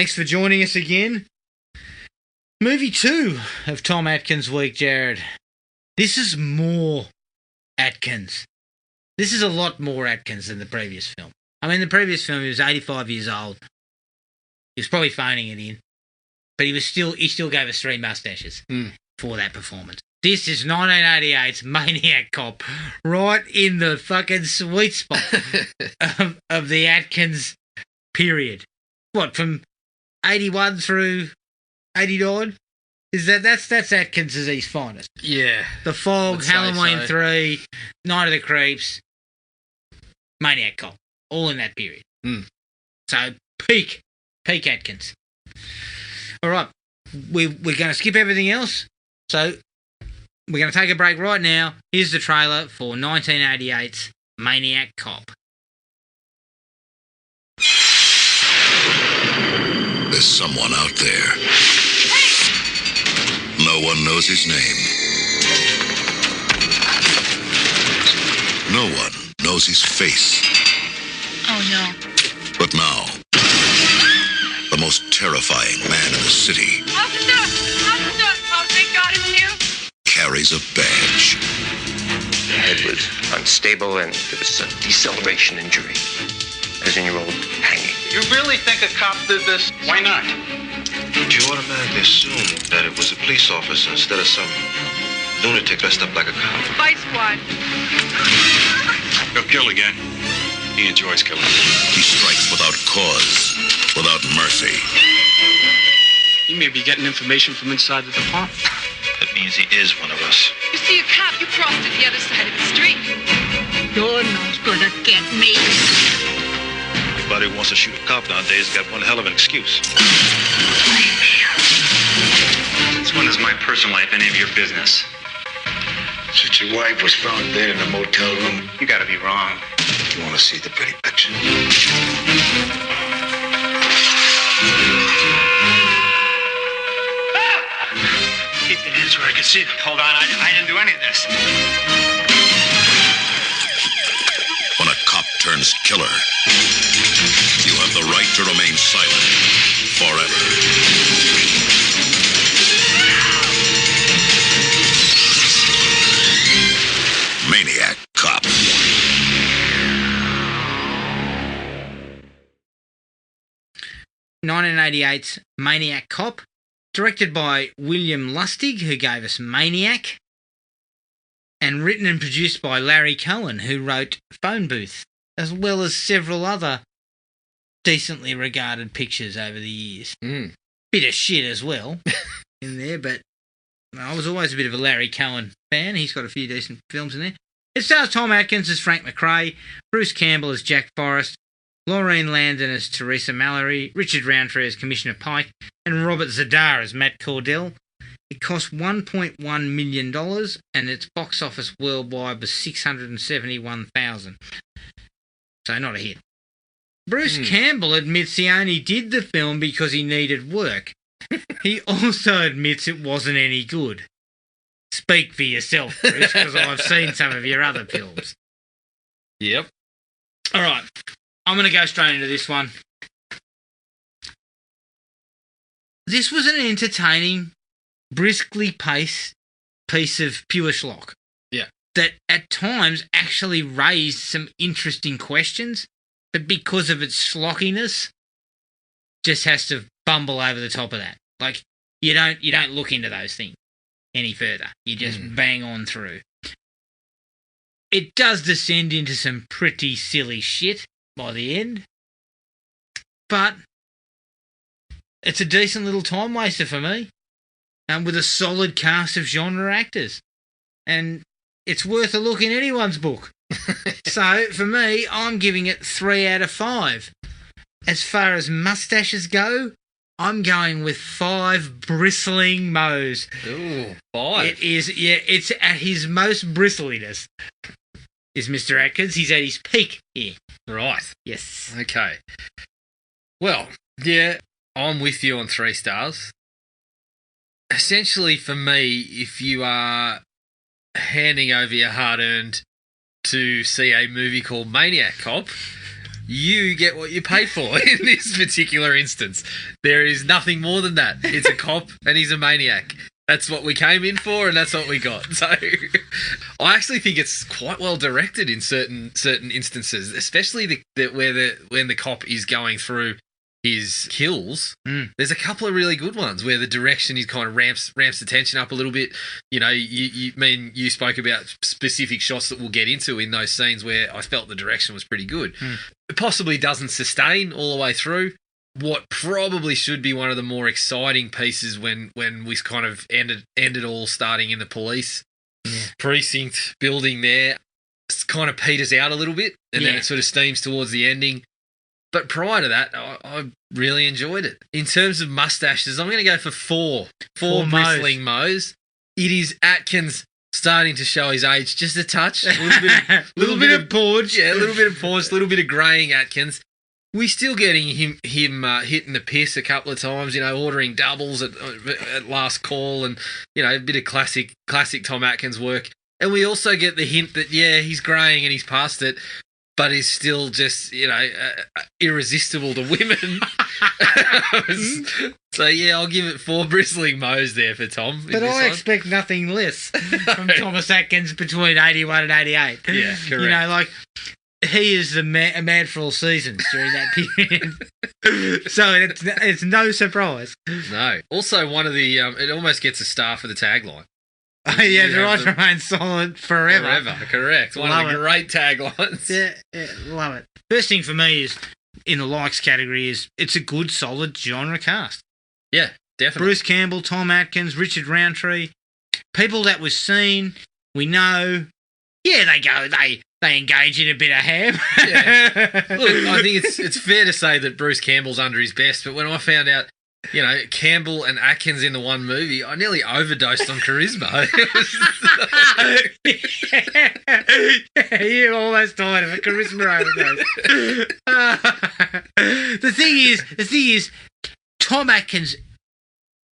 Thanks for joining us again. Movie 2 of Tom Atkins' week, Jared. This is more Atkins. This is a lot more Atkins than the previous film. I mean, the previous film, he was 85 years old. He was probably phoning it in. But he still gave us 3 mustaches for that performance. This is 1988's Maniac Cop, right in the fucking sweet spot of the Atkins period. What, from 81 through 89? That's Atkins at his finest. Yeah. The Fog, Halloween 3, Night of the Creeps, Maniac Cop, all in that period. So peak Atkins. All right, we're going to skip everything else. So we're going to take a break right now. Here's the trailer for 1988's Maniac Cop. There's someone out there. No one knows his name. No one knows his face. Oh, no. But now, the most terrifying man in the city Officer! Oh, thank God it's you. carries a badge. The head was unstable and there was a deceleration injury, as in your old hanging. You really think a cop did this? Why not? You automatically assume that it was a police officer instead of some lunatic dressed up like a cop. Vice squad. He'll kill again. He enjoys killing. He strikes without cause, without mercy. He may be getting information from inside the department. That means he is one of us. You see a cop, you crossed to the other side of the street. You're not gonna get me. Anybody who wants to shoot a cop nowadays got one hell of an excuse. Since when is my personal life any of your business? Since your wife was found dead in the motel room. You gotta be wrong. You want to see the pretty picture? Keep your hands where I can see them. Hold on, I didn't do any of this. When a cop turns killer, you have the right to remain silent forever. Maniac Cop. '88's Maniac Cop, directed by William Lustig, who gave us Maniac, and written and produced by Larry Cohen, who wrote Phone Booth, as well as several other decently regarded pictures over the years. Bit of shit as well in there, but I was always a bit of a Larry Cohen fan. He's got a few decent films in there. It stars Tom Atkins as Frank McRae, Bruce Campbell as Jack Forrest, Laureen Landon as Teresa Mallory, Richard Roundtree as Commissioner Pike, and Robert Zadar as Matt Cordell. It cost $1.1 million, and its box office worldwide was $671,000. So not a hit. Bruce Campbell admits he only did the film because he needed work. He also admits it wasn't any good. Speak for yourself, Bruce, because I've seen some of your other films. Yep. All right. I'm going to go straight into this one. This was an entertaining, briskly paced piece of pure schlock. Yeah. That at times actually raised some interesting questions, but because of its schlockiness, just has to bumble over the top of that. Like, you don't look into those things any further. You just bang on through. It does descend into some pretty silly shit by the end, but it's a decent little time waster for me, with a solid cast of genre actors, and it's worth a look in anyone's book. So for me, I'm giving it 3 out of 5. As far as mustaches go, I'm going with 5 bristling mows. Ooh, 5. It is, yeah, it's at his most bristliness. Is Mr. Atkins. He's at his peak here. Right. Yes. Okay. Well, yeah, I'm with you on 3 stars. Essentially, for me, if you are handing over your hard-earned to see a movie called Maniac Cop, you get what you pay for in this particular instance. There is nothing more than that. It's a cop and he's a maniac. That's what we came in for, and that's what we got. So, I actually think it's quite well directed in certain instances, especially when the cop is going through his kills. There's a couple of really good ones where the direction is kind of ramps the tension up a little bit. You know, you spoke about specific shots that we'll get into in those scenes where I felt the direction was pretty good. It possibly doesn't sustain all the way through. What probably should be one of the more exciting pieces when we kind of ended all starting in the police precinct building there, it kind of peters out a little bit, and then it sort of steams towards the ending. But prior to that, I really enjoyed it. In terms of mustaches, I'm going to go for four bristling mows. It is Atkins starting to show his age just a touch. A little bit of porge. Yeah, a little bit of porge, a little bit of greying Atkins. We're still getting him hitting the piss a couple of times, you know, ordering doubles at last call, and, you know, a bit of classic Tom Atkins work. And we also get the hint that, he's greying and he's past it, but he's still just, you know, irresistible to women. So, I'll give it 4 bristling mows there for Tom. But I expect nothing less from Thomas Atkins between 81 and 88. Yeah, correct. You know, like, he is a man for all seasons during that period. So it's no surprise. No. Also, one of the, it almost gets a star for the tagline. The right remain silent forever. Forever, correct. One of the great taglines. Yeah, love it. First thing for me is, in the likes category, is it's a good, solid genre cast. Yeah, definitely. Bruce Campbell, Tom Atkins, Richard Roundtree, people that we've seen, we know. Yeah, they engage in a bit of ham. Yeah. Look, I think it's fair to say that Bruce Campbell's under his best, but when I found out, you know, Campbell and Atkins in the one movie, I nearly overdosed on charisma. You almost died of a charisma overdose. The thing is, Tom Atkins,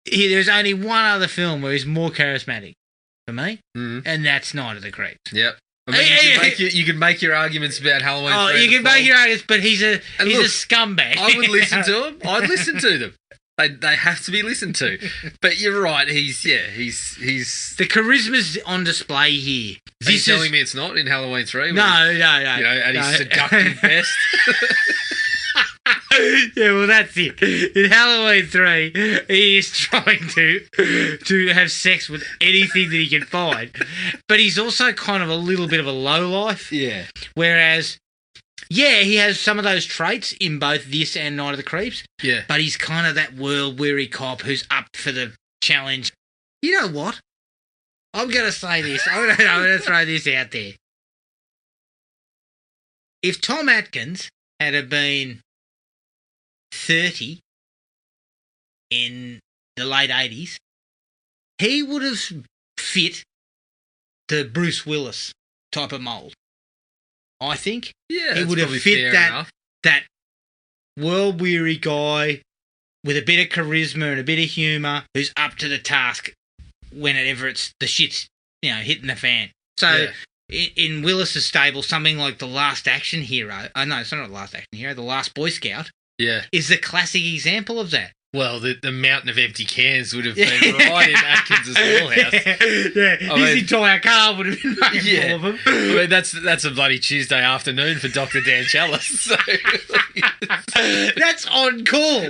there's only one other film where he's more charismatic for me, and that's Night of the Creeps. Yep. I mean, you can make your arguments about Halloween. Oh, you can make your arguments, but he's a scumbag. I would listen to him. I'd listen to them. They have to be listened to. But you're right. He's the charisma's on display here. Are you telling me it's not in Halloween 3? No. You know, at his seductive best. Yeah, well, that's it. In Halloween 3, he is trying to have sex with anything that he can find. But he's also kind of a little bit of a lowlife. Yeah. Whereas, he has some of those traits in both this and Night of the Creeps. Yeah. But he's kind of that world-weary cop who's up for the challenge. You know what? I'm going to say this. I'm going to throw this out there. If Tom Atkins had been 30 in the late 80s, he would have fit the Bruce Willis type of mould. I think. Yeah, he would have fit that world-weary guy with a bit of charisma and a bit of humour who's up to the task whenever it's the shit's, hitting the fan. So in Willis's stable, something like The Last Action Hero, no, it's not The Last Action Hero, The Last Boy Scout, is the classic example of that. Well, the mountain of empty cans would have been right in Atkins' wheelhouse. His entire car would have been made full of them. I mean, that's a bloody Tuesday afternoon for Dr. Dan Chalice. So. That's on call.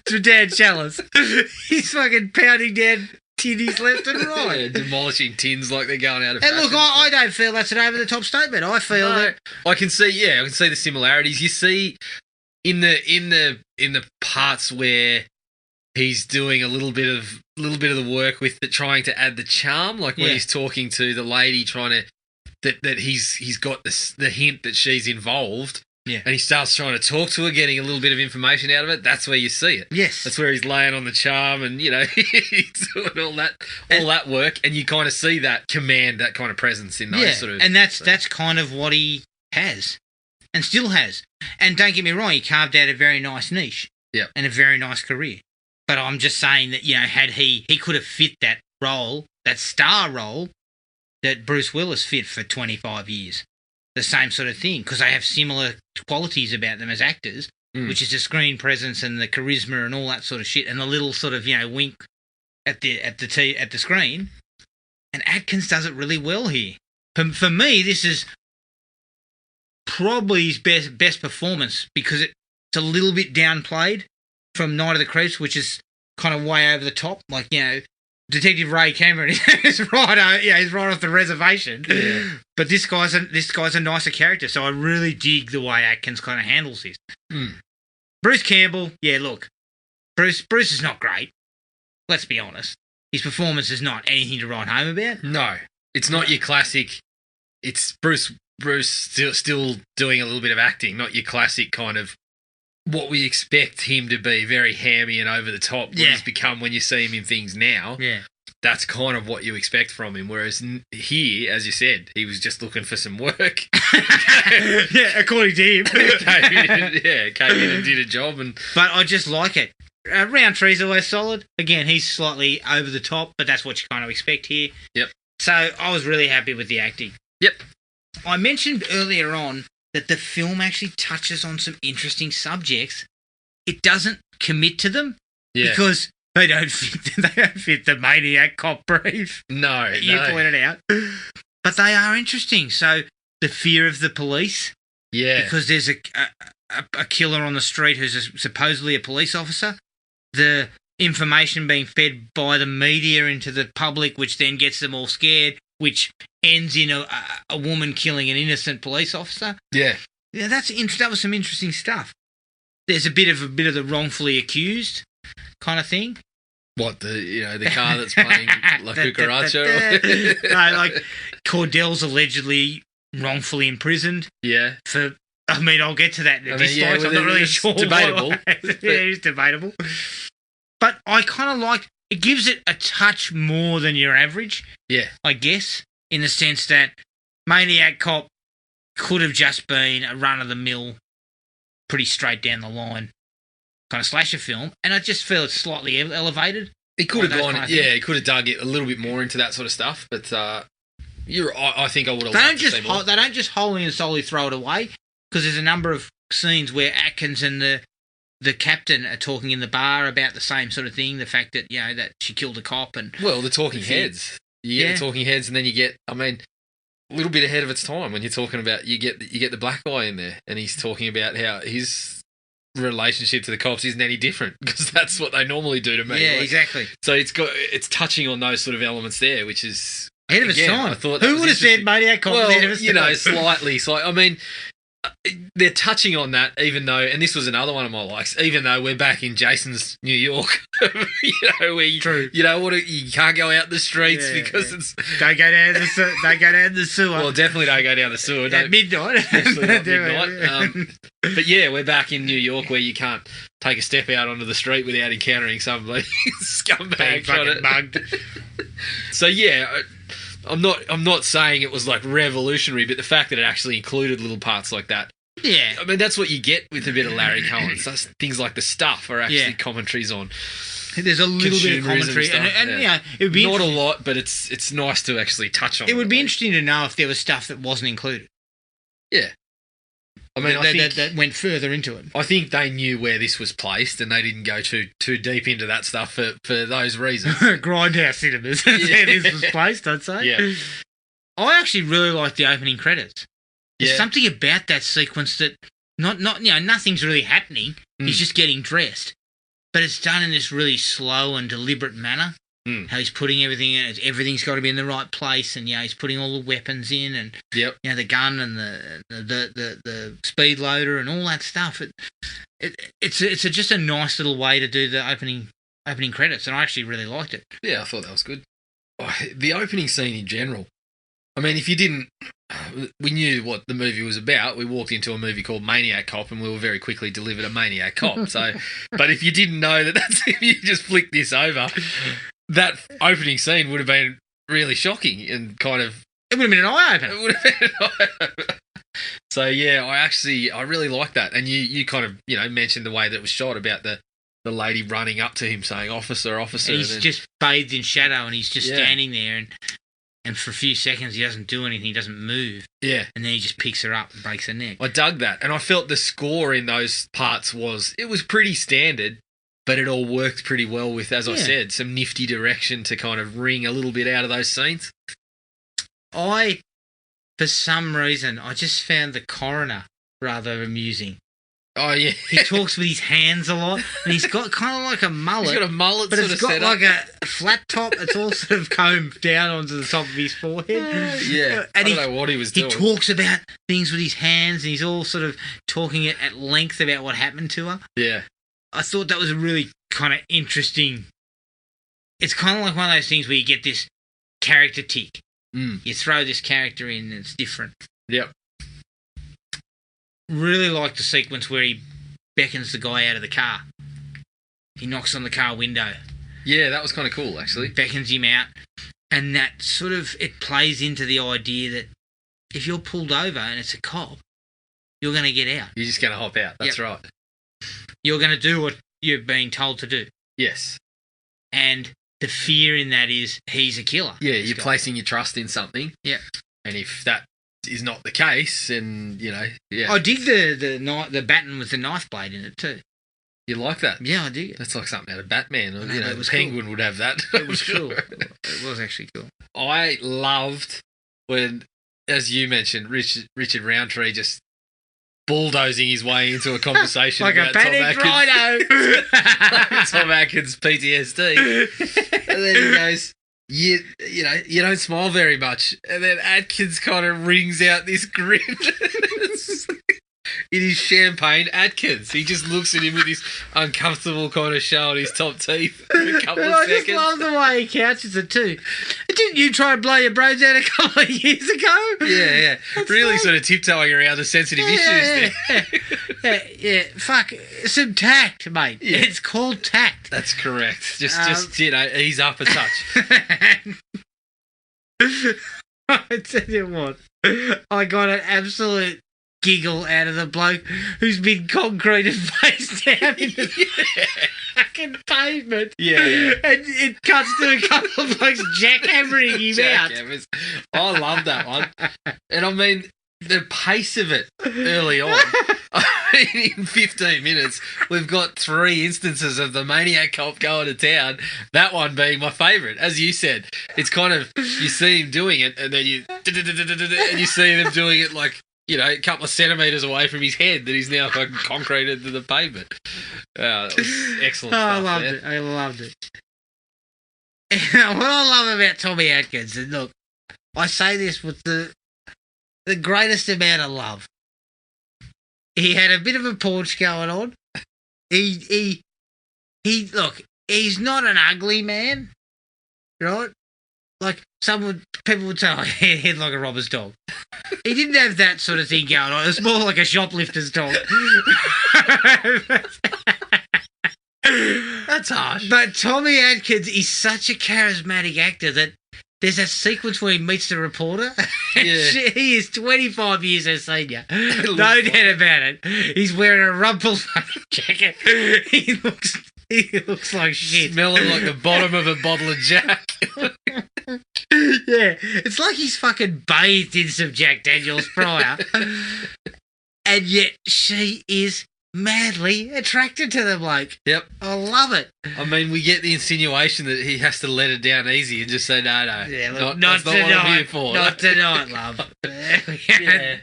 To Dan Chalice. He's fucking pounding down tinnies left and right. Yeah, demolishing tins like they're going out of And fashion. look, I don't feel that's an over-the-top statement. I feel that... I can see the similarities. You see... In the parts where he's doing a little bit of the work with trying to add the charm, like when he's talking to the lady trying to that he's got the hint that she's involved, and he starts trying to talk to her, getting a little bit of information out of it. That's where you see it. Yes, that's where he's laying on the charm, and he's doing all that work, and you kind of see that command, that kind of presence in those sort of. And that's kind of what he has. And still has. And don't get me wrong, he carved out a very nice niche. Yeah. And a very nice career. But I'm just saying that, had he could have fit that role, that star role, that Bruce Willis fit for 25 years. the same sort of thing because they have similar qualities about them as actors, which is the screen presence and the charisma and all that sort of shit, and the little sort of wink at the screen. And Atkins does it really well here. For me, this is probably his best performance because it's a little bit downplayed from Night of the Creeps, which is kind of way over the top. Like, Detective Ray Cameron is right, he's right off the reservation. Yeah. But this guy's a nicer character, so I really dig the way Atkins kind of handles this. Bruce Campbell, look, Bruce is not great. Let's be honest. His performance is not anything to write home about. No, it's not your classic. It's Bruce still doing a little bit of acting, not your classic kind of what we expect him to be, very hammy and over the top. What he's become when you see him in things now. Yeah. That's kind of what you expect from him. Whereas here, as you said, he was just looking for some work. According to him. came in and did a job. But I just like it. Roundtree's always solid. Again, he's slightly over the top, but that's what you kind of expect here. Yep. So I was really happy with the acting. Yep. I mentioned earlier on that the film actually touches on some interesting subjects. It doesn't commit to them because they don't fit the Maniac Cop brief. No, you pointed out. But they are interesting. So the fear of the police. Yeah. Because there's a killer on the street who's supposedly a police officer. The information being fed by the media into the public, which then gets them all scared, which ends in a woman killing an innocent police officer. Yeah. Yeah, that was some interesting stuff. There's a bit of the wrongfully accused kind of thing. What, the car that's playing La Cucaracha? No, like Cordell's allegedly wrongfully imprisoned. Yeah. I'll get to that in a dislike. I'm not really sure. Debatable. It is debatable. But I kind of like it. Gives it a touch more than your average. Yeah. I guess, in the sense that Maniac Cop could have just been a run-of-the-mill, pretty straight down the line kind of slasher film, and I just feel it's slightly elevated. He could have gone, he could have dug it a little bit more into that sort of stuff, but I think I would have liked to see more. They don't just wholly and solely throw it away, because there's a number of scenes where Atkins and the captain are talking in the bar about the same sort of thing, the fact that, that she killed a cop. And well, the talking heads. You get the talking heads, and then you get, a little bit ahead of its time when you're talking about, you get the black guy in there, and he's talking about how his relationship to the cops isn't any different, because that's what they normally do to me. Yeah, exactly. So it's touching on those sort of elements there, which is ahead of its time. I thought who would have said Maniac Cop ahead of its time? Slightly. They're touching on that, even though, and this was another one of my likes, even though we're back in Jason's New York, where you can't go out the streets because it's don't go down the sewer. Well, definitely don't go down the sewer at midnight. Definitely not midnight. But we're back in New York where you can't take a step out onto the street without encountering some scumbag fucking mugged. So I'm not saying it was like revolutionary, but the fact that it actually included little parts like that. Yeah. That's what you get with a bit of Larry Cohen. Things like The Stuff are actually commentaries on. There's a little bit of commentary, and it would be not a lot, but it's nice to actually touch on. It would be interesting to know if there was stuff that wasn't included. Yeah. I think that went further into it. I think they knew where this was placed, and they didn't go too deep into that stuff for those reasons. Grindhouse cinemas. Where this was placed, I'd say. Yeah. I actually really like the opening credits. There's something about that sequence that nothing's really happening. He's just getting dressed, but it's done in this really slow and deliberate manner. How he's putting everything in, everything's got to be in the right place, and he's putting all the weapons in, and the gun and the speed loader and all that stuff. It's just a nice little way to do the opening credits, and I actually really liked it. Yeah, I thought that was good. The opening scene in general. If you didn't, we knew what the movie was about. We walked into a movie called Maniac Cop, and we were very quickly delivered a Maniac Cop. So, but if you didn't know if you just flicked this over, that opening scene would have been really shocking and kind of... It would have been an eye-opener. It would have been an eye-opener. So, I really like that. And you kind of, mentioned the way that it was shot about the lady running up to him saying, "Officer, officer." And he's just bathed in shadow, and he's just standing there, and for a few seconds he doesn't do anything, he doesn't move, Yeah. and then he just picks her up and breaks her neck. I dug that. And I felt the score in those parts it was pretty standard, but it all worked pretty well with, as I said, some nifty direction to kind of wring a little bit out of those scenes. For some reason, I just found the coroner rather amusing. Oh, yeah. He talks with his hands a lot, and he's got kind of like a mullet. He's got a mullet but sort it's of got set like up. a flat top. It's all sort of combed down onto the top of his forehead. Yeah. I don't know what he was doing. He talks about things with his hands, and he's all sort of talking it at length about what happened to her. Yeah. I thought that was a really kind of interesting. It's kind of like one of those things where you get this character tick. You throw this character in, and it's different. Yep. Really like the sequence where he beckons the guy out of the car. He knocks on the car window. Yeah, that was kind of cool, actually. Beckons him out. And that sort of, it plays into the idea that if you're pulled over and it's a cop, you're going to get out. You're just going to hop out. That's right. You're going to do what you're being told to do. Yes. And the fear in that is he's a killer. Yeah, you're placing your trust in something. Yeah. And if that is not the case, and, you know, yeah. I dig the baton with the knife blade in it too. You like that? Yeah, I dig it. That's like something out of Batman. Or, you know, it was Penguin cool. would have that. It was cool. It was actually cool. I loved when, as you mentioned, Richard Roundtree just bulldozing his way into a conversation like about a panicked rhino. Tom Atkins PTSD. And then he goes, you know, you don't smile very much. And then Atkins kind of rings out this grin. It is champagne Atkins. He just looks at him with this uncomfortable kind of show on his top teeth for a couple of I seconds. just love the way he couches it too. Didn't you try and blow your brains out a couple of years ago? Yeah. Really sort of tiptoeing around the sensitive issues there. Yeah. Fuck. Some tact, mate. Yeah. It's called tact. That's correct. Just you know, ease up a touch. I tell you what, I got an absolute giggle out of the bloke who's been concreted face down into the fucking pavement. Yeah. And it cuts to a couple of blokes jackhammering him out. Jackhammers. I love that one. And I mean, the pace of it early on. I mean, in 15 minutes, we've got 3 instances of the Maniac Cop going to town. That one being my favourite. As you said, it's kind of, you see him doing it, and then you see them doing it like, you know, a couple of centimetres away from his head that he's now fucking concreted to the pavement. That was excellent stuff. I loved it. I loved it. What I love about Tommy Atkins, and look, I say this with the greatest amount of love. He had a bit of a paunch going on. He look, he's not an ugly man, right? Like people would say, oh, head like a robber's dog. He didn't have that sort of thing going on. It was more like a shoplifter's dog. That's harsh. But Tommy Atkins is such a charismatic actor that there's a sequence where he meets the reporter. Yeah. He is 25 years her senior. No doubt about it. He's wearing a rumpled jacket. He looks like shit. Smelling like the bottom of a bottle of Jack. Yeah. It's like he's fucking bathed in some Jack Daniels prior. And yet she is madly attracted to the bloke. Yep. I love it. I mean, we get the insinuation that he has to let it down easy and just say, no. Yeah, not not what I'm tonight. here for. Not tonight, love. Yeah.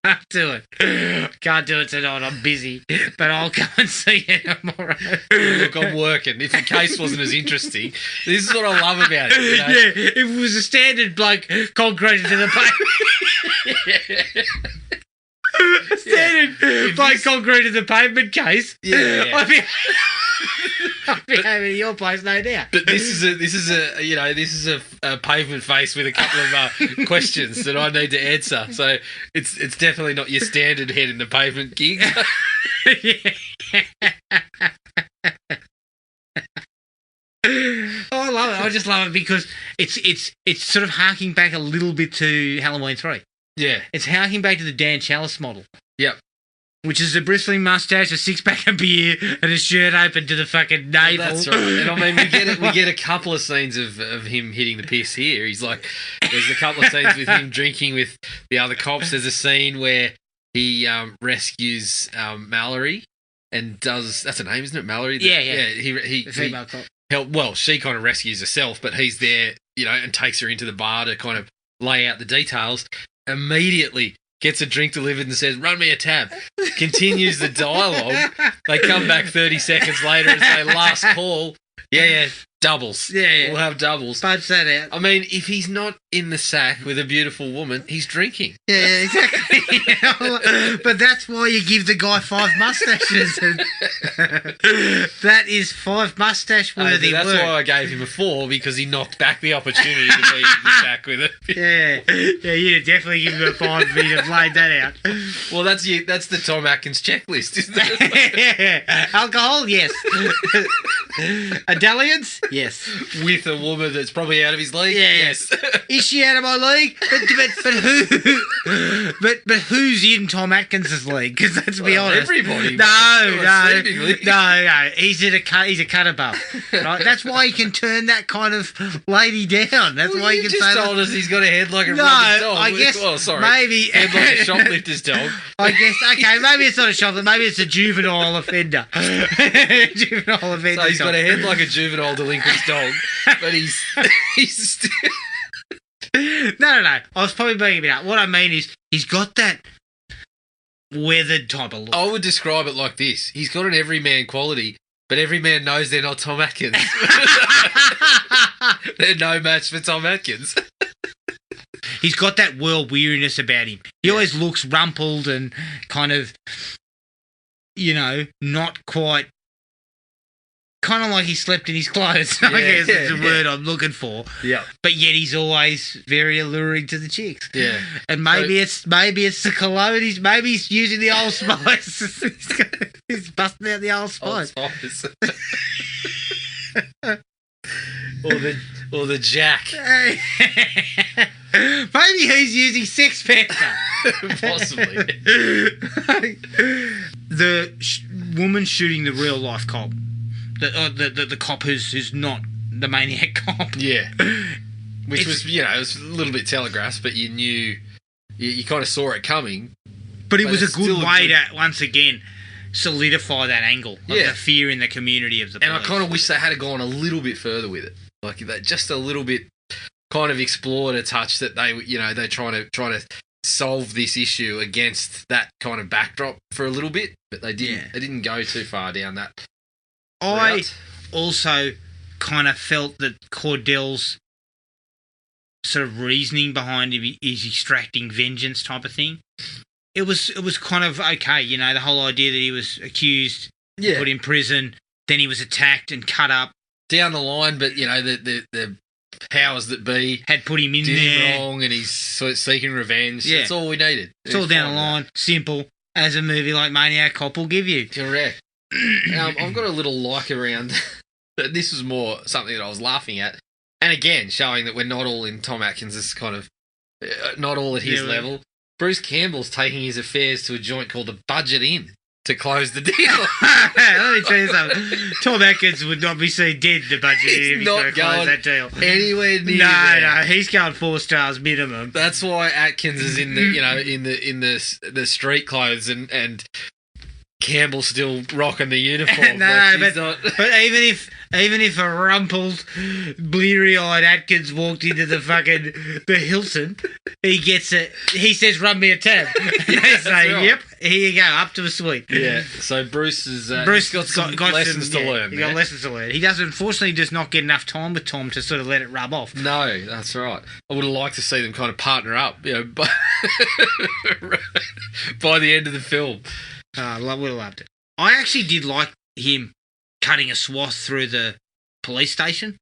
Can't do it. Can't do it tonight. I'm busy. But I'll come and see you tomorrow. Look, I'm working. If the case wasn't as interesting, this is what I love about it. You know? Yeah, if it was a standard bloke concreted to the pavement. Standard bloke concreted to the pavement case. Yeah. I'd be over to your place, no doubt. But this is a pavement face with a couple of questions that I need to answer. So it's definitely not your standard head in the pavement gig. Oh, I love it. I just love it because it's sort of harking back a little bit to Halloween 3. Yeah. It's harking back to the Dan Chalice model. Yep. which is a bristling mustache, a six-pack of beer, and a shirt open to the fucking navel. Well, that's right. And I mean, we get a couple of scenes of him hitting the piss here. He's like, there's a couple of scenes with him drinking with the other cops. There's a scene where he rescues Mallory and does, that's her name, isn't it, Mallory? Yeah. He The female cop. well, she kind of rescues herself, but he's there, and takes her into the bar to kind of lay out the details. Immediately gets a drink delivered and says, "Run me a tab." Continues the dialogue. They come back 30 seconds later and say, "Last call." Yeah, doubles. Yeah. We'll have doubles. Punch that out. I mean, if he's not in the sack with a beautiful woman, he's drinking. Yeah, exactly. But that's why you give the guy 5 mustaches. That is 5 mustache-worthy That's work. why I gave him a 4, because he knocked back the opportunity to be in the sack with it. Yeah, you'd definitely give him a 5 if he'd have laid that out. Well, that's the Tom Atkins checklist, isn't it? Yeah. Alcohol, yes. A dalliance, yes. With a woman that's probably out of his league, Yeah. yes. Is she out of my league? But who? But who's in Tom Atkins' league? Because let's be honest, everybody. No. Seemingly. No. He's a cut above. Right? That's why he can turn that kind of lady down. That's why he can just say told us he's got a head like a No, rabid dog. I guess maybe head like a shoplifter's dog. I guess okay, maybe it's not a shoplifter. Maybe it's a juvenile offender. Juvenile offender. So he's got a head like a juvenile delinquent's dog, but he's still... No. I was probably being a bit out. What I mean is, he's got that weathered type of look. I would describe it like this: he's got an everyman quality, but every man knows they're not Tom Atkins. They're no match for Tom Atkins. He's got that world weariness about him. He always looks rumpled and kind of, not quite. Kind of like he slept in his clothes, I guess is the word I'm looking for. Yeah. But yet he's always very alluring to the chicks. Yeah. And maybe it's the cologne. Maybe he's using the Old Spice. He's busting out the Old Spice. Old Spice. or the Jack. Maybe he's using Sex Panther. Possibly. The woman shooting the real life cop. The cop who's not the Maniac Cop. Yeah. Which was, it was a little bit telegraphed, but you knew, you kind of saw it coming. But it was a good way to, once again, solidify that angle of Yeah. the fear in the community of the police. And I kind of wish they had gone a little bit further with it. Like, that, just a little bit, kind of explored a touch that they, they're trying to solve this issue against that kind of backdrop for a little bit, but they didn't. Yeah. They didn't go too far down that. I route. also kind of felt that Cordell's sort of reasoning behind him is extracting vengeance type of thing. It was kind of okay, the whole idea that he was accused, put in prison, then he was attacked and cut up. Down the line, but the powers that be had put him in did there. him wrong, and he's seeking revenge. Yeah. That's all we needed. It's all down the line, simple, as a movie like Maniac Cop will give you. Correct. I've got a little like around. This was more something that I was laughing at, and again showing that we're not all in Tom Atkins' kind of, not all at his level. Bruce Campbell's taking his affairs to a joint called the Budget Inn to close the deal. Let me tell you something. Tom Atkins would not be seen dead in the Budget Inn if he's going to close that deal. Anywhere near No, he's going 4 stars minimum. That's why Atkins is in the in the street clothes and Campbell's still rocking the uniform. But even if a rumpled, bleary-eyed Atkins walked into the Hilton, he gets it. He says, "Run me a tab." They say, right. "Yep, here you go, up to a suite." Yeah. So Bruce got lessons to learn. He got lessons to learn. He unfortunately does not get enough time with Tom to sort of let it rub off. No, that's right. I would have liked to see them kind of partner up, by the end of the film. I would have loved it. I actually did like him cutting a swath through the police station.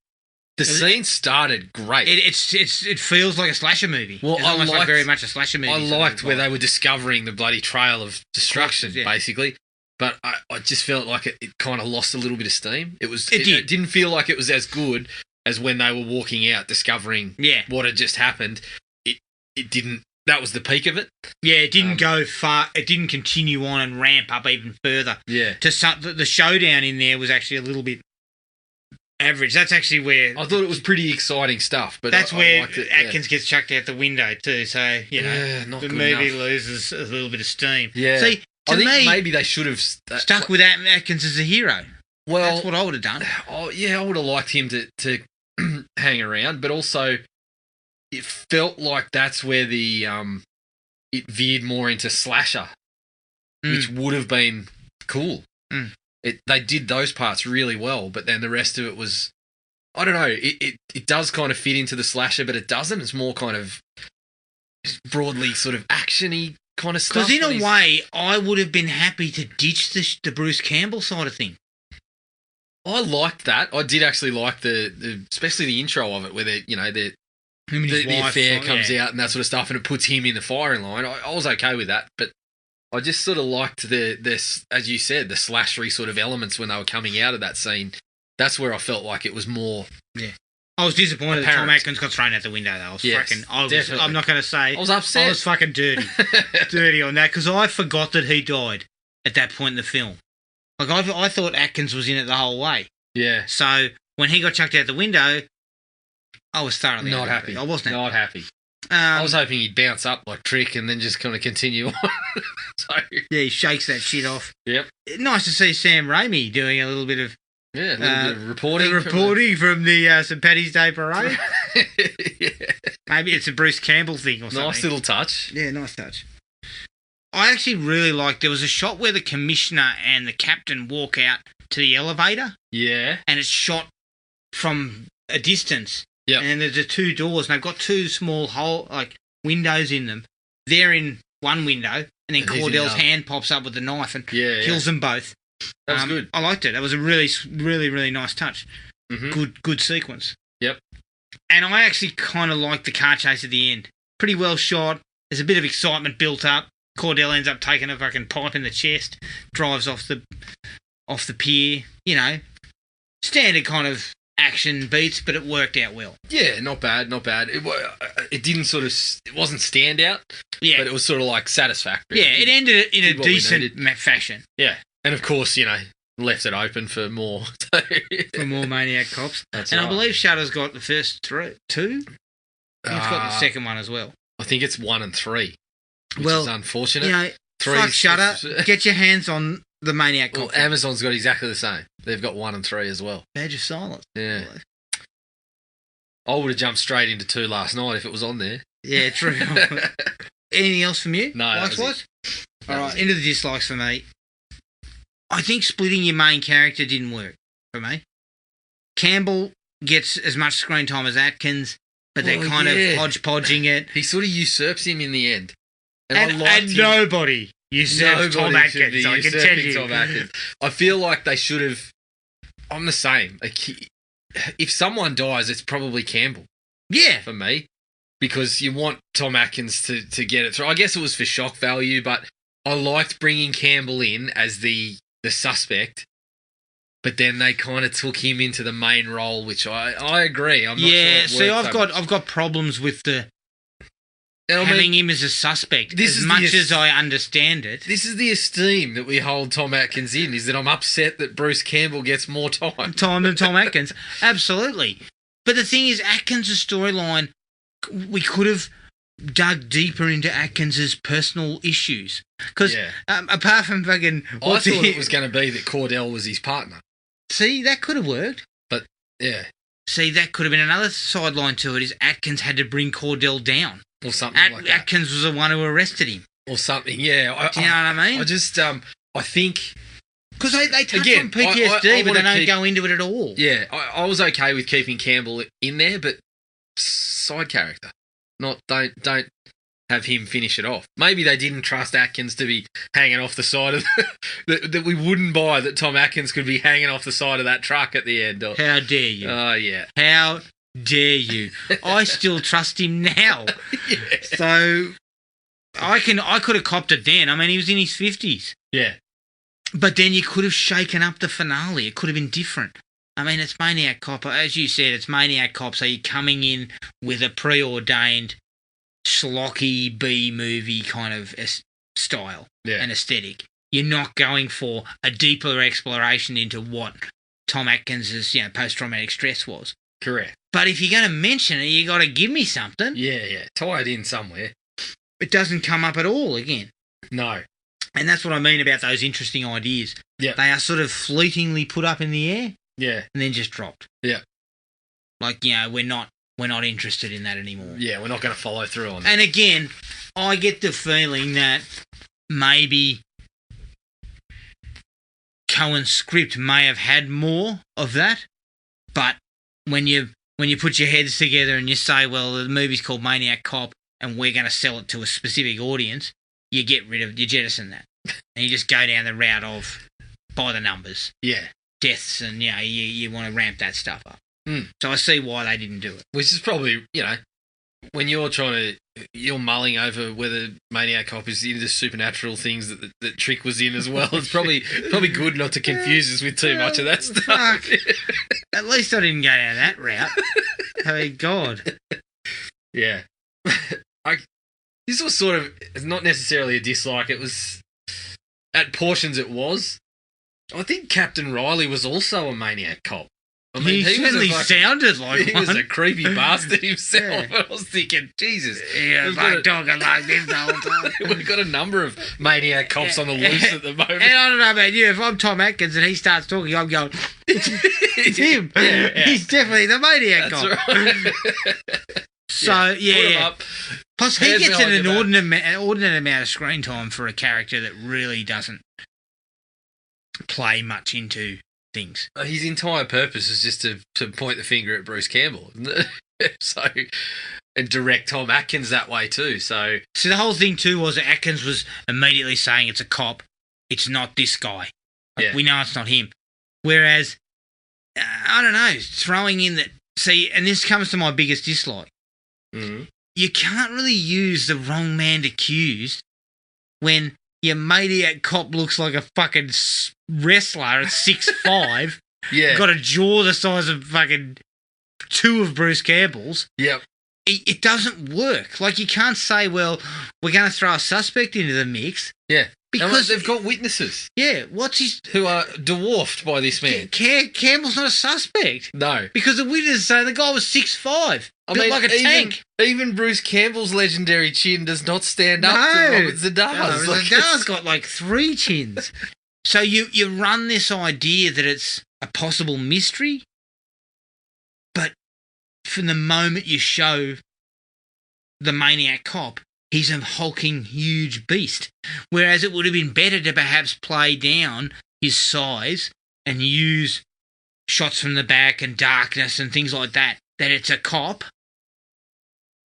The scene started great. It feels like a slasher movie. Well, it's almost like very much a slasher movie. I liked where they were discovering the bloody trail of destruction, basically. But I just felt like it kind of lost a little bit of steam. It didn't feel like it was as good as when they were walking out discovering what had just happened. It didn't that was the peak of it. Yeah, it didn't go far. It didn't continue on and ramp up even further. Yeah. The showdown in there was actually a little bit average. That's actually where I thought it was pretty exciting stuff, but that's I where liked it, Atkins gets chucked out the window too. So not the good movie enough. loses a little bit of steam. Yeah. See, I think me, maybe they should have stuck with Atkins as a hero. Well, that's what I would have done. Oh, yeah, I would have liked him to hang around, but also it felt like that's where the it veered more into slasher, which would have been cool. They did those parts really well, but then the rest of it was, I don't know, it does kind of fit into the slasher, but it doesn't. It's more kind of broadly sort of action-y kind of stuff. Because in a way, I would have been happy to ditch the Bruce Campbell side of thing. I liked that. I did actually like the especially the intro of it, where the affair comes out and that sort of stuff, and it puts him in the firing line. I was okay with that, but I just sort of liked this, as you said, the slashery sort of elements when they were coming out of that scene. That's where I felt like it was more. Yeah. I was disappointed that Tom Atkins got thrown out the window, though. I'm not going to say. I was upset. I was fucking dirty on that, because I forgot that he died at that point in the film. Like, I thought Atkins was in it the whole way. Yeah. So, when he got chucked out the window, I was thoroughly not happy. I wasn't not happy. I was hoping he'd bounce up like Trick and then just kind of continue on. So, yeah, he shakes that shit off. Yep. Nice to see Sam Raimi doing a little bit of reporting from the St. Paddy's Day parade. Yeah. Maybe it's a Bruce Campbell thing or something. Nice little touch. Yeah, nice touch. I actually really liked, there was a shot where the commissioner and the captain walk out to the elevator. Yeah. And it's shot from a distance. Yeah. And there's the two doors, and they've got two small windows in them. They're in one window, and then Cordell's hand pops up with the knife and kills them both. That was good. I liked it. That was a really, really, really nice touch. Mm-hmm. Good sequence. Yep. And I actually kind of liked the car chase at the end. Pretty well shot. There's a bit of excitement built up. Cordell ends up taking a fucking pipe in the chest, drives off the pier. You know, standard kind of action beats, but it worked out well. Yeah, not bad. It didn't sort of, it wasn't standout. Yeah, but it was sort of like satisfactory. Yeah, it ended in a decent fashion. Yeah, and of course, left it open for more. For more Maniac Cops. That's and right. I believe Shudder's got the first two. I think it's got the second one as well. I think it's 1 and 3, which is unfortunate. Fuck Shudder. Get your hands on the Maniac Cop. Well, Amazon's got exactly the same. They've got 1 and 3 as well. Badge of silence. Yeah. I would have jumped straight into 2 last night if it was on there. Yeah, true. Anything else from you? No. Likewise? All right, into the dislikes for me. I think splitting your main character didn't work for me. Campbell gets as much screen time as Atkins, but they're kind of hodgepodging it. He sort of usurps him in the end. And nobody usurps Tom Atkins. I can tell you. Tom Atkins. I feel like they should have. I'm the same. Like, if someone dies, it's probably Campbell. Yeah. For me. Because you want Tom Atkins to get it through. I guess it was for shock value, but I liked bringing Campbell in as the suspect. But then they kind of took him into the main role, which I agree. I'm not sure it worked I've got problems with having him as a suspect. As much as I understand it, this is the esteem that we hold Tom Atkins in. Is that I'm upset that Bruce Campbell gets more time than Tom Atkins. Absolutely. But the thing is, Atkins' storyline, we could have dug deeper into Atkins's personal issues. Because apart from fucking... I thought it was going to be that Cordell was his partner. See, that could have worked. But, yeah. See, that could have been another sideline to it, is Atkins had to bring Cordell down. Or something like that. Atkins was the one who arrested him. Or something, yeah. Do you know what I mean? I just, I think... Because they touch on PTSD, but they don't go into it at all. Yeah, I was okay with keeping Campbell in there, but side character. Don't have him finish it off. Maybe they didn't trust Atkins to be hanging off the side of that we wouldn't buy that Tom Atkins could be hanging off the side of that truck at the end. How dare you? Oh, yeah. How dare you? I still trust him now. Yeah. So I could have copped it then. I mean, he was in his 50s. Yeah. But then you could have shaken up the finale. It could have been different. I mean, it's Maniac Cop. As you said, it's Maniac Cop, so you're coming in with a preordained schlocky B-movie kind of style and aesthetic. You're not going for a deeper exploration into what Tom Atkins' post-traumatic stress was. Correct. But if you're going to mention it, you got to give me something. Yeah. Tie it in somewhere. It doesn't come up at all again. No. And that's what I mean about those interesting ideas. Yeah. They are sort of fleetingly put up in the air. Yeah. And then just dropped. Yeah. Like, we're not interested in that anymore. Yeah, we're not going to follow through on that. And again, I get the feeling that maybe Cohen's script may have had more of that, but when you put your heads together and you say, well, the movie's called Maniac Cop and we're going to sell it to a specific audience, you jettison that. And you just go down the route of by the numbers. Yeah. Deaths and, you want to ramp that stuff up. Mm. So I see why they didn't do it. Which is probably, when you're mulling over whether Maniac Cop is into supernatural things that Trick was in as well, it's probably good not to confuse us with too much of that stuff. At least I didn't go down that route. I mean, God. Yeah. This was sort of, it's not necessarily a dislike, it was, at portions it was. I think Captain Riley was also a Maniac Cop. I mean, he certainly sounded like he one. was a creepy bastard himself. Yeah. I was thinking, Jesus. Yeah, like talking like this the whole time. We've got a number of Maniac Cops on the loose at the moment. And I don't know about you, if I'm Tom Atkins and he starts talking, I'm going, it's him. Yeah. He's definitely the Maniac Cop. Right. So, yeah. Plus, he gets an inordinate amount of screen time for a character that really doesn't play much into things. His entire purpose is just to point the finger at Bruce Campbell, isn't it? So, and direct Tom Atkins that way too. So the whole thing too was that Atkins was immediately saying it's a cop, it's not this guy. We know it's not him. Whereas, I don't know, throwing in that. See, and this comes to my biggest dislike. Mm-hmm. You can't really use the wrong man accused when your Maniac Cop looks like a fucking wrestler at 6'5". Yeah. Got a jaw the size of fucking two of Bruce Campbell's. Yep. It doesn't work. Like, you can't say, well, we're going to throw a suspect into the mix. Yeah. Because they've got witnesses. Yeah. Who are dwarfed by this man. Campbell's not a suspect. No. Because the witnesses say the guy was 6'5". Built like a tank. Even Bruce Campbell's legendary chin does not stand up to Robert Z'Dar's. No, Z'Dar's got like 3 chins. So you run this idea that it's a possible mystery, but from the moment you show the Maniac Cop, he's a hulking huge beast. Whereas it would have been better to perhaps play down his size and use shots from the back and darkness and things like that it's a cop,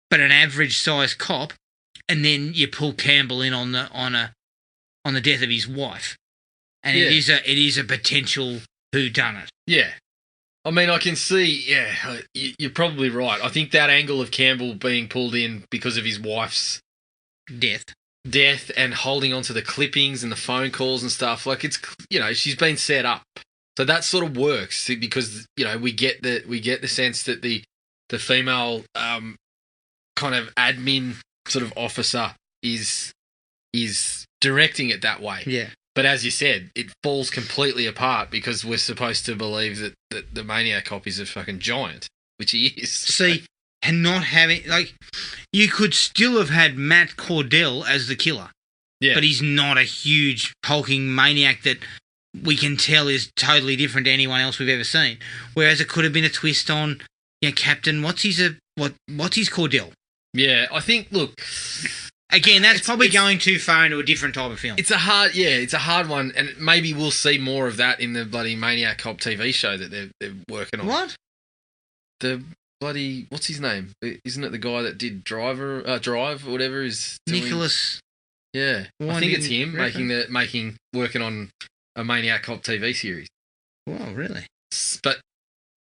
but an average size cop, and then you pull Campbell in on the death of his wife. And it is a potential whodunit. Yeah. I mean, I can see, you're probably right. I think that angle of Campbell being pulled in because of his wife's death and holding onto the clippings and the phone calls and stuff, like, it's, she's been set up. So that sort of works because, we get the sense that the female kind of admin sort of officer is directing it that way. Yeah. But as you said, it falls completely apart because we're supposed to believe that the Maniac Cop is a fucking giant, which he is. See, and not having, like, you could still have had Matt Cordell as the killer. Yeah. But he's not a huge, hulking maniac that we can tell is totally different to anyone else we've ever seen. Whereas it could have been a twist on, Captain, what's his Cordell? Yeah, I think, look... Again, that's probably going too far into a different type of film. It's a hard one, and maybe we'll see more of that in the bloody Maniac Cop TV show that they're working on. What? The bloody, what's his name? Isn't it the guy that did Drive or whatever is doing? Nicholas. Yeah, I think it's him working on a Maniac Cop TV series. Wow, really? But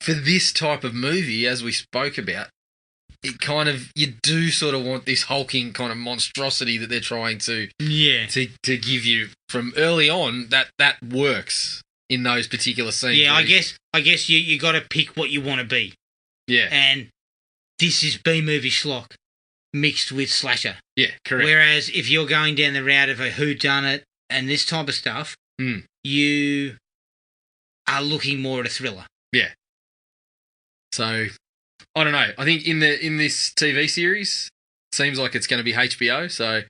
for this type of movie, as we spoke about, it kind of, you do sort of want this hulking kind of monstrosity that they're trying to to give you from early on. That works in those particular scenes. Yeah, I guess you got to pick what you want to be. Yeah, and this is B movie schlock. mixed with slasher. Yeah, correct. Whereas if you're going down the route of a whodunit and this type of stuff, you are looking more at a thriller. Yeah. So, I don't know. I think in this TV series, it seems like it's going to be HBO, so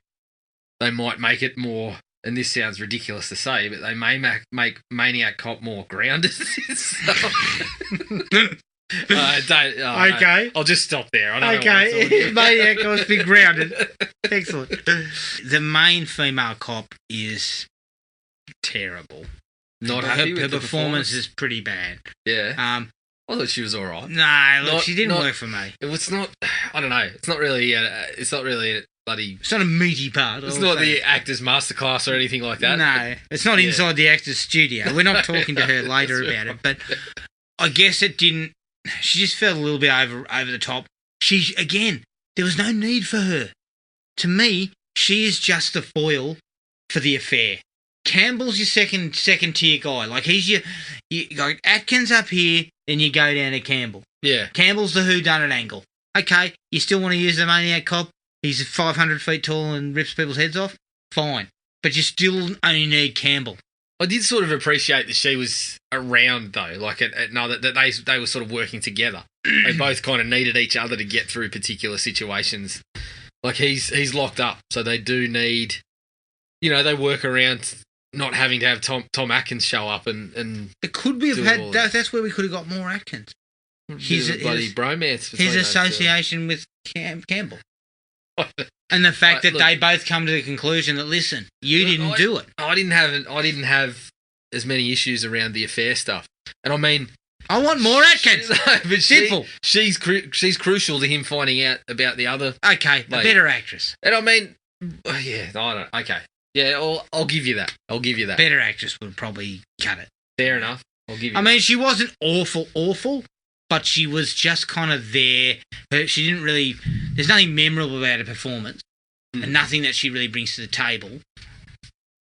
they might make it more, and this sounds ridiculous to say, but they may make Maniac Cop more grounded. Okay. No, I'll just stop there. I don't know. Maniac Cop's been grounded. Excellent. The main female cop is terrible. Not happy with her the performance is pretty bad. Yeah. I thought she was all right. No, look, she didn't work for me. It's not. I don't know. It's not really. It's not really a bloody. It's not a meaty part. It's not the actor's masterclass or anything like that. No, it's not inside the actor's studio. We're not talking to her later about it, but I guess it didn't. She just felt a little bit over the top. There was no need for her. To me, she is just the foil for the affair. Campbell's your second tier guy. Like he's you got Atkins up here, then you go down to Campbell. Yeah. Campbell's the whodunit angle. Okay, you still want to use the Maniac Cop? He's 500 feet tall and rips people's heads off? Fine. But you still only need Campbell. I did sort of appreciate that she was around though, like that they were sort of working together. They both kind of needed each other to get through particular situations. Like he's locked up, so they do need, they work around not having to have Tom Atkins show up and it could be had that's where we could have got more Atkins. His bloody bromance. His association with Campbell. And the fact that they both come to the conclusion that, listen, you didn't do it. I didn't have as many issues around the affair stuff. And I mean, I want more Atkins. But simple. She's crucial to him finding out about the other. Okay, a better actress. And I mean, yeah, I don't. Okay, yeah, I'll give you that. Better actress would probably cut it. Fair enough. I'll give you. I mean, she wasn't awful. But she was just kind of there. She didn't really. There's nothing memorable about her performance, and nothing that she really brings to the table.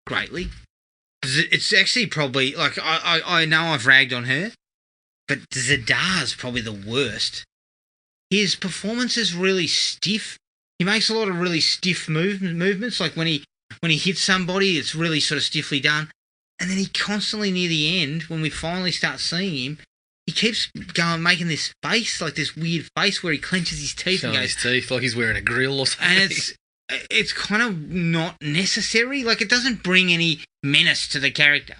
Greatly, it's actually probably like I know I've ragged on her, but Zadar's probably the worst. His performance is really stiff. He makes a lot of really stiff movements. Like when he hits somebody, it's really sort of stiffly done, and then he constantly near the end, when we finally start seeing him. He keeps making this face, like this weird face where he clenches his teeth and goes... his teeth like he's wearing a grill or something. And it's kind of not necessary. Like, it doesn't bring any menace to the character.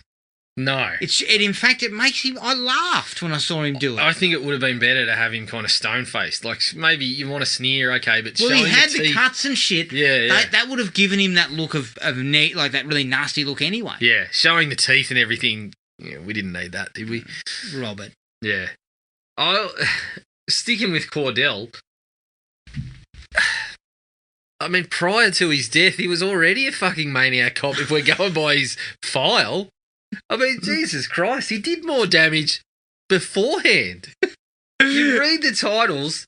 No. In fact, it makes him... I laughed when I saw him do it. I think it would have been better to have him kind of stone-faced. Like, maybe you want to sneer, okay, but well, showing he had the the cuts and shit. Yeah. That would have given him that look of like that really nasty look anyway. Yeah, showing the teeth and everything. Yeah, we didn't need that, did we? Robert. Yeah. Sticking with Cordell, I mean, prior to his death, he was already a fucking Maniac Cop if we're going by his file. I mean, Jesus Christ, he did more damage beforehand. You read the titles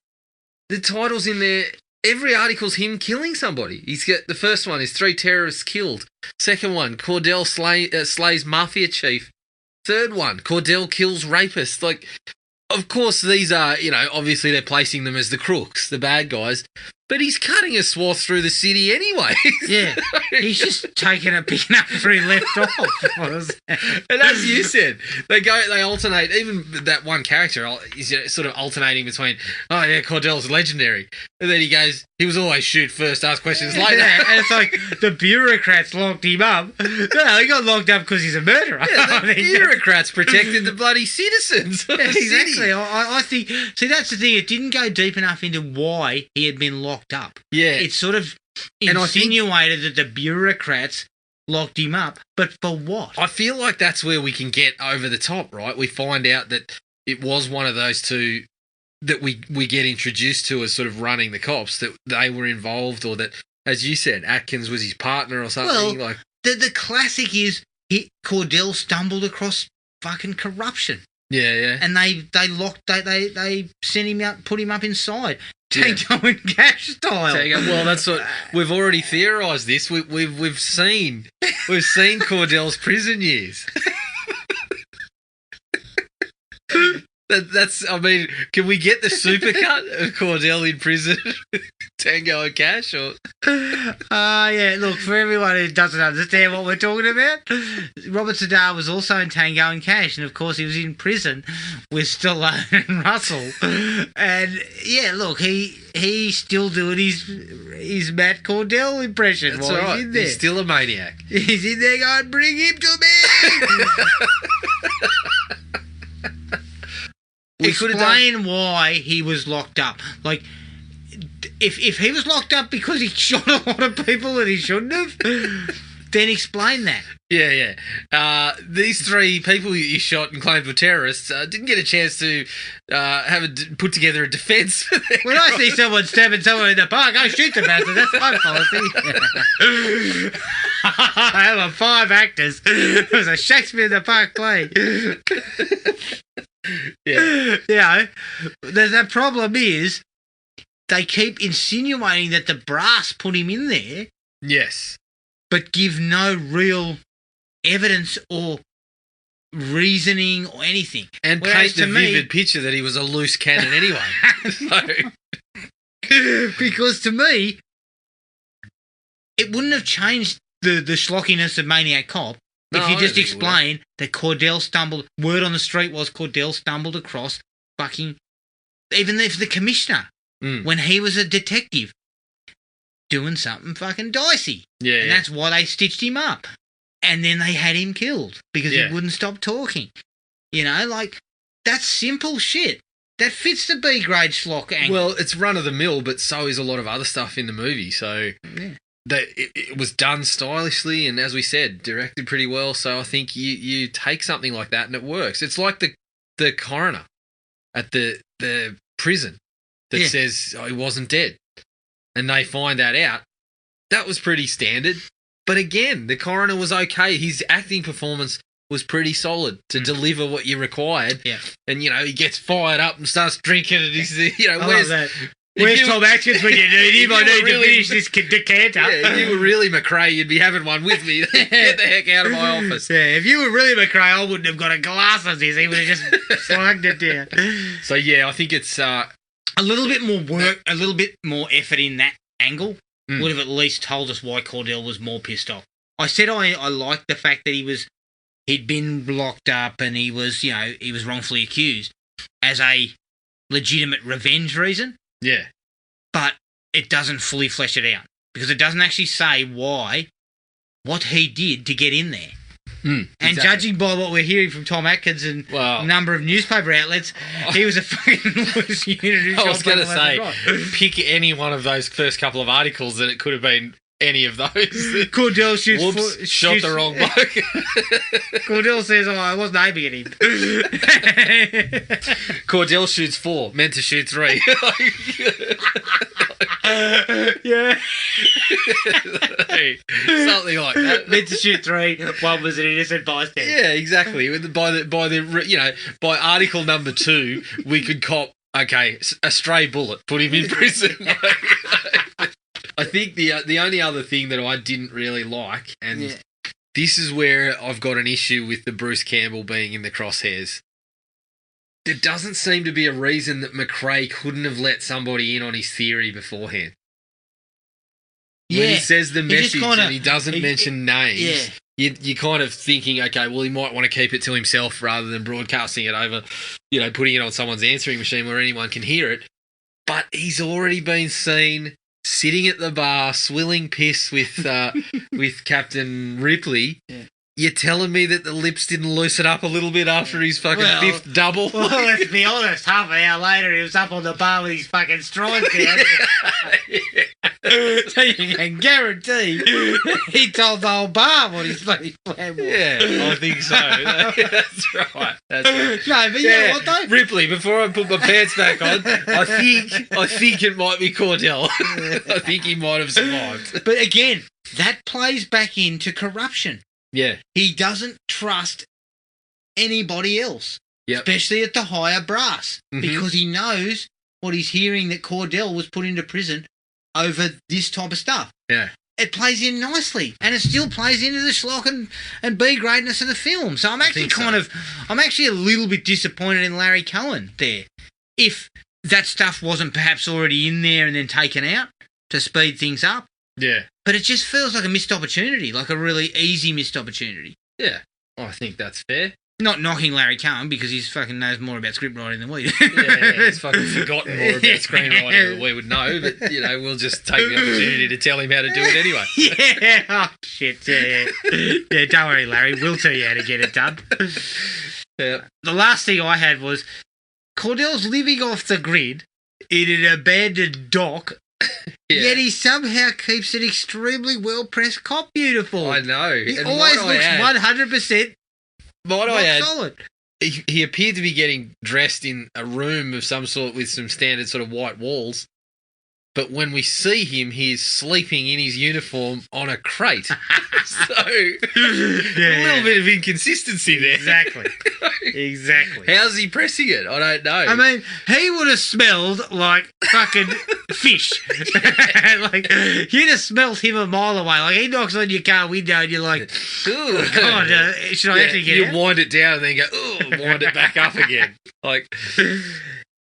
in there, every article's him killing somebody. He's got the first one is 3 terrorists killed. Second one, Cordell slays mafia chief. Third one, Cordell kills rapists. Like, of course, these are, obviously they're placing them as the crooks, the bad guys, but he's cutting a swath through the city anyway. Yeah, he's just picking up where he left off. And as you said, they alternate. Even that one character is sort of alternating between, oh yeah, Cordell's legendary, and then he goes, he was always shoot first, ask questions later. Yeah, and it's like the bureaucrats locked him up. No, he got locked up because he's a murderer. Yeah, the bureaucrats protected the bloody citizens. Yeah, exactly. I think. See, that's the thing. It didn't go deep enough into why he had been locked up. Yeah, it sort of insinuated that the bureaucrats locked him up, but for what? I feel like that's where we can get over the top, right? We find out that it was one of those two that we get introduced to as sort of running the cops, that they were involved, or that, as you said, Atkins was his partner or something. Well, the classic is Cordell stumbled across fucking corruption. Yeah. And they sent him out, put him up inside. Tango and Cash style. Well, that's what we've already theorised. This we've seen Cordell's prison years. That's. I mean, can we get the supercut of Cordell in prison, Tango and Cash? Or Yeah. Look, for everyone who doesn't understand what we're talking about, Robert Sedar was also in Tango and Cash, and of course he was in prison with Stallone and Russell. And yeah, look, he's still doing his Matt Cordell impression. That's while right. He's in there. He's still a maniac. He's in there going, "Bring him to me." Explain why he was locked up. Like, if he was locked up because he shot a lot of people that he shouldn't have, then explain that. Yeah. These 3 people you shot and claimed were terrorists didn't get a chance to put together a defence. When I see someone stabbing someone in the park, I shoot the bastard. That's my policy. I have 5 actors. It was a Shakespeare in the Park play. Yeah. You know, the problem is they keep insinuating that the brass put him in there, Yes. but give no real evidence or reasoning or anything. And Whereas paint the to me- vivid picture that he was a loose cannon anyway. Because to me, it wouldn't have changed the schlockiness of Maniac Cop No, if I you don't just think it would. explain that Cordell stumbled. Word on the street was Cordell stumbled across fucking. Even if the commissioner, when he was a detective, doing something fucking dicey. Yeah. And that's why they stitched him up. And then they had him killed because he wouldn't stop talking. You know, like, that's simple shit. That fits the B-grade schlock angle. Well, it's run of the mill, but so is a lot of other stuff in the movie. So it was done stylishly, and as we said, directed pretty well. So I think you take something like that and it works. It's like the coroner at the prison that says he wasn't dead, and they find that out. That was pretty standard. But again, the coroner was okay. His acting performance was pretty solid to deliver what you required. Yeah. And, you know, he gets fired up and starts drinking and he's, you know, I where's love that. Where's Tom Atkins when you need him? I need to finish this decanter. Yeah, if you were really McRae, you'd be having one with me. Get the heck out of my office. Yeah, if you were really McRae, I wouldn't have got a glass of this. He would have just slugged it down. So, yeah, I think it's... a little bit more work, a little bit more effort in that angle would have at least told us why Cordell was more pissed off. I said I liked the fact that he'd been locked up and he was wrongfully accused as a legitimate revenge reason. Yeah. But it doesn't fully flesh it out because it doesn't actually say what he did to get in there. And exactly. judging by what we're hearing from Tom Atkins and a number of newspaper outlets, he was a fucking loose unit. I was going to say, pick any one of those first couple of articles and it could have been any of those. Cordell shoots... shot the wrong bloke. Cordell says, I wasn't aiming at him. Cordell shoots 4, meant to shoot 3. Yeah. Something like that. Meant to shoot 3, one was an innocent bystander. Yeah, exactly. By article number 2, we could cop, okay, a stray bullet, put him in prison. I think the only other thing that I didn't really like, and this is where I've got an issue with the Bruce Campbell being in the crosshairs. There doesn't seem to be a reason that McRae couldn't have let somebody in on his theory beforehand. When he says the message and he doesn't mention names, you're kind of thinking, okay, well, he might want to keep it to himself rather than broadcasting it over, putting it on someone's answering machine where anyone can hear it. But he's already been seen sitting at the bar, swilling piss with Captain Ripley. Yeah. You're telling me that the lips didn't loosen up a little bit after his fucking fifth double? Well, let's be honest. Half an hour later, he was up on the bar with his fucking strides down. So you can guarantee he told the whole bar what his bloody plan was. Yeah, I think so. That's right. No, but you know what though? Ripley, before I put my pants back on, I think it might be Cordell. I think he might have survived. But again, that plays back into corruption. Yeah. He doesn't trust anybody else, especially at the higher brass, because he knows what he's hearing that Cordell was put into prison over this type of stuff. Yeah. it plays in nicely, and it still plays into the schlock and B greatness of the film. So I'm actually I'm actually a little bit disappointed in Larry Cohen there. If that stuff wasn't perhaps already in there and then taken out to speed things up. Yeah. But it just feels like a missed opportunity, like a really easy missed opportunity. Yeah. I think that's fair. Not knocking Larry Cohen because he fucking knows more about script writing than we do. Yeah, he's fucking forgotten more about screenwriting than we would know, but, we'll just take the opportunity to tell him how to do it anyway. Yeah, oh, shit, yeah. Yeah, don't worry, Larry, we'll tell you how to get it done. Yeah. The last thing I had was Cordell's living off the grid in an abandoned dock, yet he somehow keeps an extremely well-pressed cop uniform. I know. He and always looks 100% solid. He appeared to be getting dressed in a room of some sort with some standard sort of white walls. But when we see him, he's sleeping in his uniform on a crate. So, a little bit of inconsistency there. Exactly. How's he pressing it? I don't know. I mean, he would have smelled like fucking fish. Like, you'd have smelled him a mile away. Like, he knocks on your car window and you're like, oh, God, should I actually get out? You wind it down and then go, wind it back up again. Like...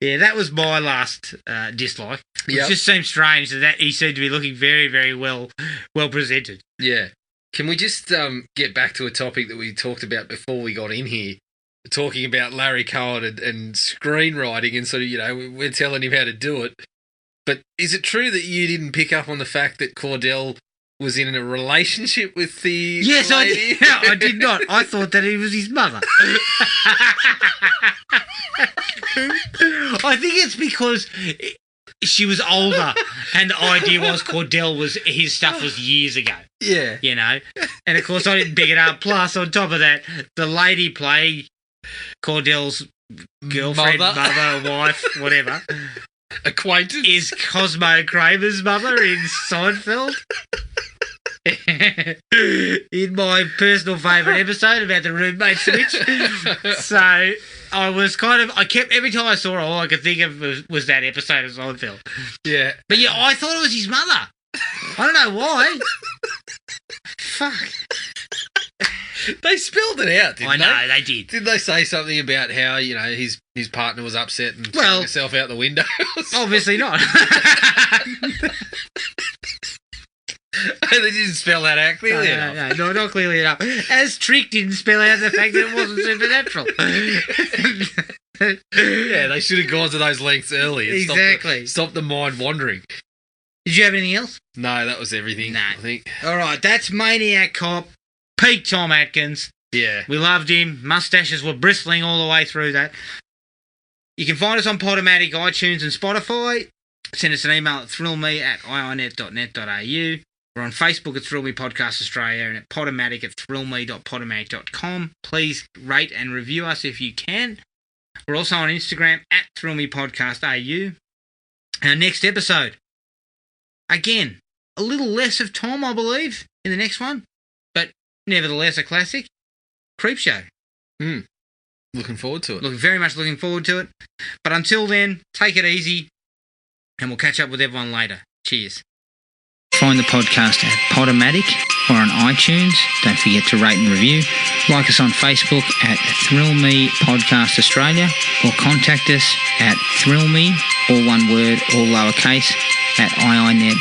Yeah, that was my last dislike. It Yep. just seems strange that he seemed to be looking very, very well presented. Yeah. Can we just get back to a topic that we talked about before we got in here? Talking about Larry Cohen and screenwriting and sort of, we're telling him how to do it. But is it true that you didn't pick up on the fact that Cordell was in a relationship with the Yes, lady? I did not. I thought that he was his mother. I think it's because she was older and the idea was his stuff was years ago. Yeah. And of course I didn't pick it up. Plus, on top of that, the lady playing Cordell's girlfriend, mother, wife, whatever, acquaintance, is Cosmo Kramer's mother in Seinfeld. In my personal favourite episode about the roommate switch. So I kept, every time I saw her, all I could think of was that episode of Seinfeld. Yeah. But yeah, I thought it was his mother. I don't know why. Fuck. They spelled it out, didn't they? I know, they did. Did they say something about how, his partner was upset and threw herself out the window? Obviously not. They didn't spell that out clearly enough. No, not clearly enough. As Trick didn't spell out the fact that it wasn't supernatural. Yeah, they should have gone to those lengths early. Exactly. Stop the mind wandering. Did you have anything else? No, that was everything, No. I think. All right, that's Maniac Cop. Peak Tom Atkins. Yeah. We loved him. Mustaches were bristling all the way through that. You can find us on Podomatic, iTunes and Spotify. Send us an email at thrillme@ionet.net.au. We're on Facebook at Thrill Me Podcast Australia and at Podomatic at thrillme.podomatic.com. Please rate and review us if you can. We're also on Instagram at Thrill Me Podcast AU. Our next episode, again, a little less of Tom, I believe, in the next one, but nevertheless a classic. Creepshow. Looking forward to it. Very much looking forward to it. But until then, take it easy, and we'll catch up with everyone later. Cheers. Find the podcast at Podomatic or on iTunes. Don't forget to rate and review. Like us on Facebook at Thrill Me Podcast Australia or contact us at thrillme, all one word, all lowercase, at ionet.net.au.